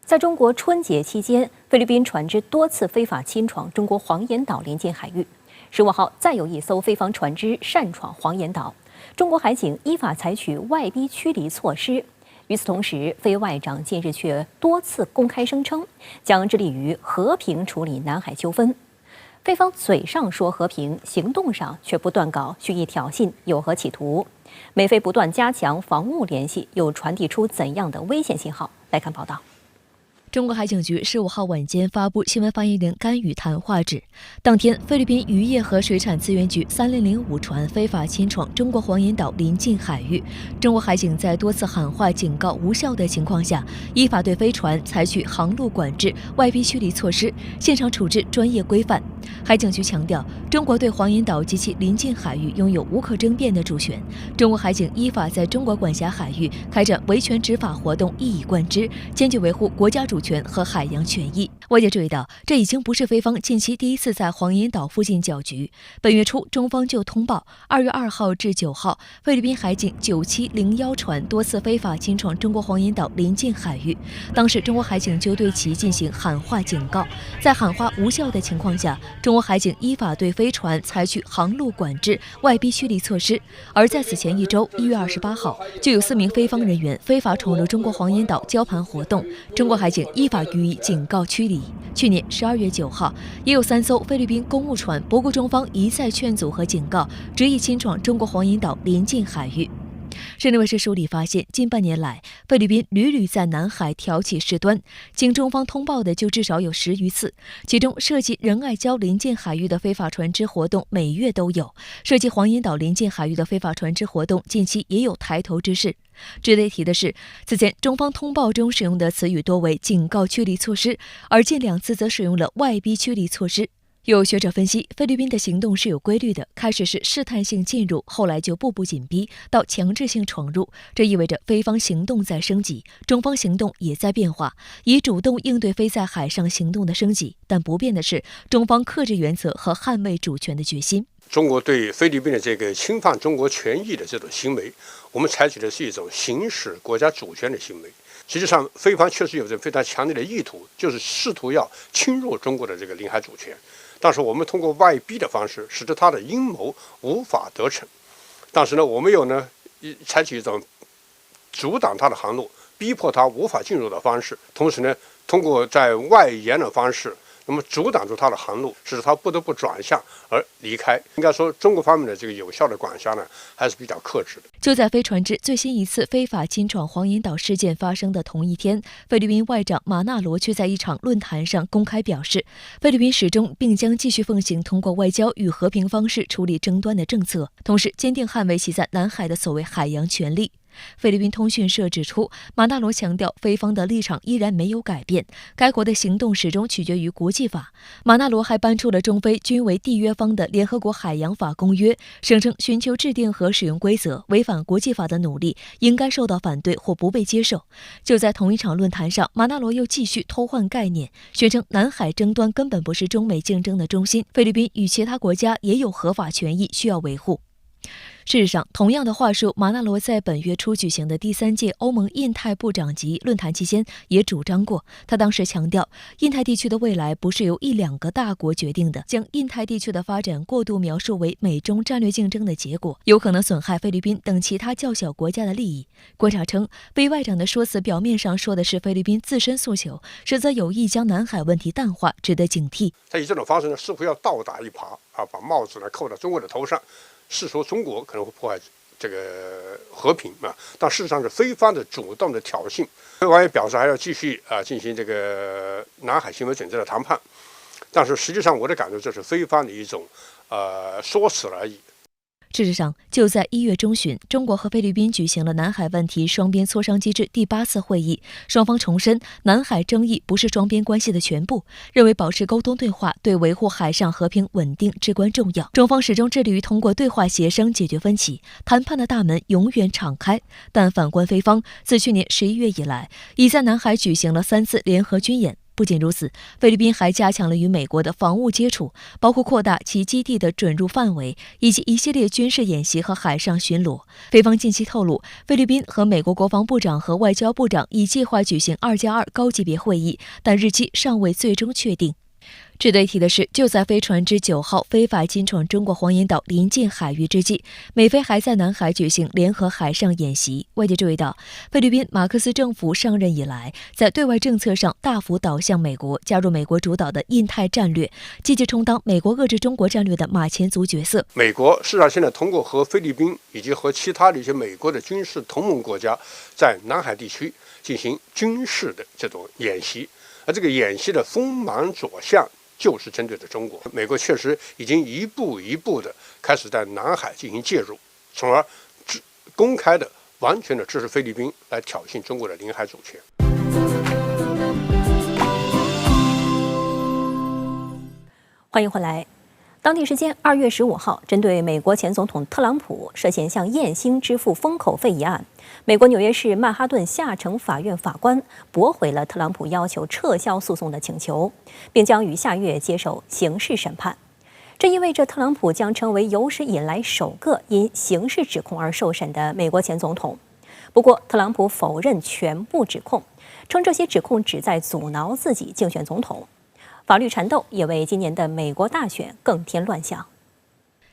在中国春节期间，菲律宾船只多次非法侵闯中国黄岩岛临近海域。15号，再有一艘菲方船只擅闯黄岩岛，中国海警依法采取外逼驱离措施。与此同时，菲外长近日却多次公开声称，将致力于和平处理南海纠纷。菲方嘴上说和平，行动上却不断搞蓄意挑衅，有何企图？美菲不断加强防务联系，又传递出怎样的危险信号？来看报道。中国海警局15号晚间发布新闻发言人甘宇谈话指，当天菲律宾渔业和水产资源局3005船非法侵闯中国黄岩岛临近海域，中国海警在多次喊话警告无效的情况下，依法对飞船采取航路管制、外逼驱离措施，现场处置专业规范。海警局强调，中国对黄岩岛及其临近海域拥有无可争辩的主权，中国海警依法在中国管辖海域开展维权执法活动一以贯之，坚决维护国家主权和海洋权益。外界注意到，这已经不是菲方近期第一次在黄岩岛附近搅局。本月初，中方就通报2月2号至9号，菲律宾海警9701船多次非法侵闯中国黄岩岛临近海域，当时中国海警就对其进行喊话警告，在喊话无效的情况下，中国海警依法对飞船采取航路管制、外逼驱离措施。而在此前一周，1月28号，就有4名菲方人员非法闯入中国黄岩岛礁盘活动，中国海警依法予以警告驱离。去年12月9号，也有3艘菲律宾公务船不顾中方一再劝阻和警告，执意侵闯中国黄岩岛临近海域。深圳卫视梳理发现，近半年来，菲律宾屡屡在南海挑起事端，经中方通报的就至少有10余次，其中涉及仁爱礁临近海域的非法船只活动每月都有，涉及黄岩岛临近海域的非法船只活动近期也有抬头之势。值得一提的是，此前中方通报中使用的词语多为警告驱离措施，而近2次则使用了外逼驱离措施。有学者分析，菲律宾的行动是有规律的，开始是试探性进入，后来就步步紧逼，到强制性闯入。这意味着菲方行动在升级，中方行动也在变化，以主动应对菲在海上行动的升级。但不变的是，中方克制原则和捍卫主权的决心。中国对菲律宾的这个侵犯中国权益的这种行为，我们采取的是一种行使国家主权的行为。实际上，菲方确实有着非常强烈的意图，就是试图要侵入中国的这个领海主权。但是我们通过外逼的方式，使得他的阴谋无法得逞。但是呢，我们有采取一种阻挡他的航路，逼迫他无法进入的方式，同时呢，通过在外延的方式，那么阻挡住他的航路，使得他不得不转向而离开。应该说，中国方面的这个有效的管辖呢，还是比较克制的。就在菲船只最新一次非法侵闯黄岩岛事件发生的同一天，菲律宾外长马纳罗却在一场论坛上公开表示，菲律宾始终并将继续奉行通过外交与和平方式处理争端的政策，同时坚定捍卫其在南海的所谓海洋权利。菲律宾通讯社指出，马纳罗强调，菲方的立场依然没有改变，该国的行动始终取决于国际法。马纳罗还搬出了中菲均为缔约方的联合国海洋法公约，声称寻求制定和使用规则违反国际法的努力应该受到反对或不被接受。就在同一场论坛上，马纳罗又继续偷换概念，宣称南海争端根本不是中美竞争的中心，菲律宾与其他国家也有合法权益需要维护。事实上，同样的话术，马纳罗在本月初举行的第3届欧盟印太部长级论坛期间也主张过。他当时强调，印太地区的未来不是由1-2个大国决定的，将印太地区的发展过度描述为美中战略竞争的结果，有可能损害菲律宾等其他较小国家的利益。观察称，菲外长的说辞表面上说的是菲律宾自身诉求，实则有意将南海问题淡化，值得警惕。他以这种方式呢，似乎要倒打一耙把帽子呢扣到中国的头上。是说中国可能会破坏这个和平但事实上是菲方的主动的挑衅。菲方也表示还要继续进行这个南海行为准则的谈判，但是实际上我的感觉这是菲方的一种说辞而已。事实上，就在1月中旬，中国和菲律宾举行了南海问题双边磋商机制第8次会议，双方重申南海争议不是双边关系的全部，认为保持沟通对话对维护海上和平稳定至关重要。中方始终致力于通过对话协商解决分歧，谈判的大门永远敞开。但反观菲方，自去年11月以来，已在南海举行了3次联合军演。不仅如此，菲律宾还加强了与美国的防务接触，包括扩大其基地的准入范围，以及一系列军事演习和海上巡逻。菲方近期透露，菲律宾和美国国防部长和外交部长已计划举行2+2高级别会议，但日期尚未最终确定。值得一提的是，就在飞船之9号非法侵闯中国黄岩岛临近海域之际，美菲还在南海举行联合海上演习。外界注意到，菲律宾马克思政府上任以来，在对外政策上大幅倒向美国，加入美国主导的印太战略，积极充当美国遏制中国战略的马前卒角色。美国事实上现在通过和菲律宾以及和其他的一些美国的军事同盟国家，在南海地区进行军事的这种演习，而这个演习的锋芒所向就是针对着中国。美国确实已经一步一步的开始在南海进行介入，从而公开的完全的支持菲律宾来挑衅中国的领海主权。欢迎回来。当地时间2月15号，针对美国前总统特朗普涉嫌向艳星支付封口费一案，美国纽约市曼哈顿下城法院法官驳回了特朗普要求撤销诉讼的请求，并将于下月接受刑事审判。这意味着特朗普将成为有史以来首个因刑事指控而受审的美国前总统。不过，特朗普否认全部指控，称这些指控旨在阻挠自己竞选总统。法律缠斗也为今年的美国大选更添乱象。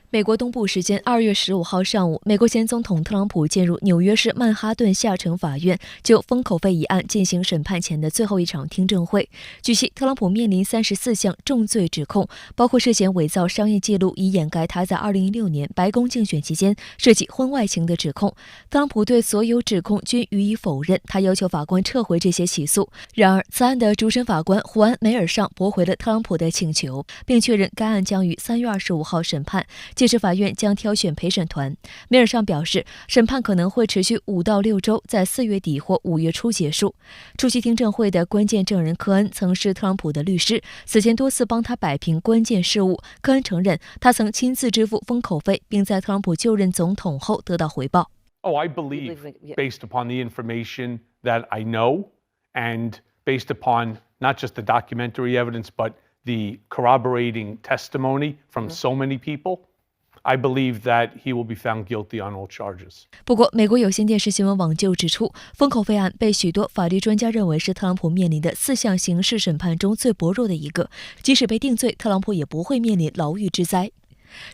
美国东部时间2月15号上午，美国前总统特朗普进入纽约市曼哈顿下城法院就封口费一案进行审判前的最后一场听证会。据悉，特朗普面临34项重罪指控，包括涉嫌伪造商业记录以掩盖他在2016年白宫竞选期间涉及婚外情的指控。特朗普对所有指控均予以否认，他要求法官撤回这些起诉。然而，此案的主审法官胡安·梅尔尚驳回了特朗普的请求，并确认该案将于3月25号审判。届时法院将挑选陪审团。梅尔尚表示，审判可能会持续5到6周，在4月底或5月初结束。出席听证会的关键证人科恩曾是特朗普的律师，此前多次帮他摆平关键事务。科恩承认，他曾亲自支付封口费，并在特朗普就任总统后得到回报。I believe, based upon the information that I know, and based upon not just the documentary evidence, but the corroborating testimony from so many people,I believe that he will be found guilty on all charges. 不过，美国有线电视新闻网就指出，封口费案被许多法律专家认为是特朗普面临的4项刑事审判中最薄弱的一个，即使被定罪，特朗普也不会面临牢狱之灾。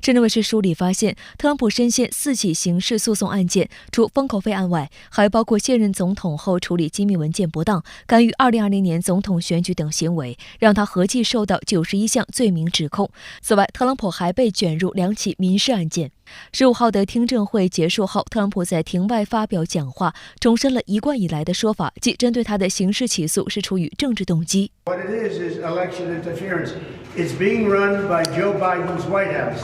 深圳卫视梳理发现，特朗普深陷4起刑事诉讼案件，除封口费案外，还包括现任总统后处理机密文件不当、干预2020年总统选举等行为，让他合计受到91项罪名指控。此外，特朗普还被卷入2起民事案件。15号的听证会结束后，特朗普在庭外发表讲话，重申了一贯以来的说法，即针对他的刑事起诉是出于政治动机。What it is election interference. It's being run by Joe Biden's White House.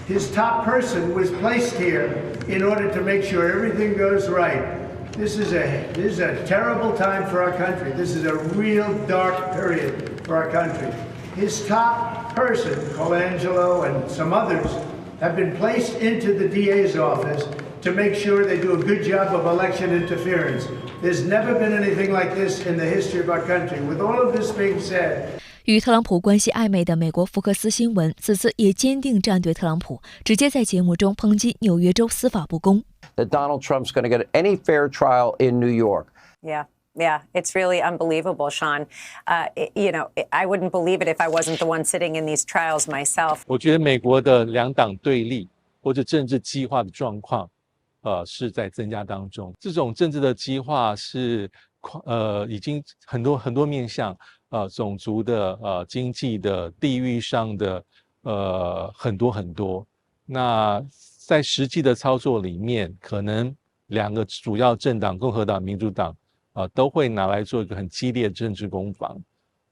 His top person was placed here in order to make sure everything goes right. This is a terrible time for our country. This is a real dark period for our country. His top person, Colangelo and some others, have been placed into the DA's office to make sure they do a good job of election interference. There's never been anything like this in the history of our country. With all of this being said, 与特朗普关系暧昧的美国福克斯新闻此次也坚定站队特朗普，直接在节目中抨击纽约州司法不公。That Donald Trump's going to get any fair trial in New York. Yeah, it's really unbelievable, Sean. I wouldn't believe it if I wasn't the one sitting in these trials myself. 我觉得美国的2党对立或者政治激化的状况，是在增加当中。这种政治的激化是已经很多面向。种族的、经济的、地域上的，很多。那在实际的操作里面，可能2个主要政党，共和党、民主党，都会拿来做一个很激烈的政治攻防。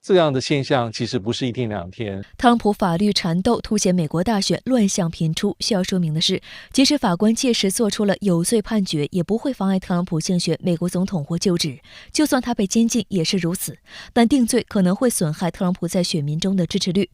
这样的现象其实不是1天2天。特朗普法律缠斗凸显美国大选乱象频出。需要说明的是，即使法官届时做出了有罪判决，也不会妨碍特朗普竞选美国总统或就职。就算他被监禁也是如此。但定罪可能会损害特朗普在选民中的支持率。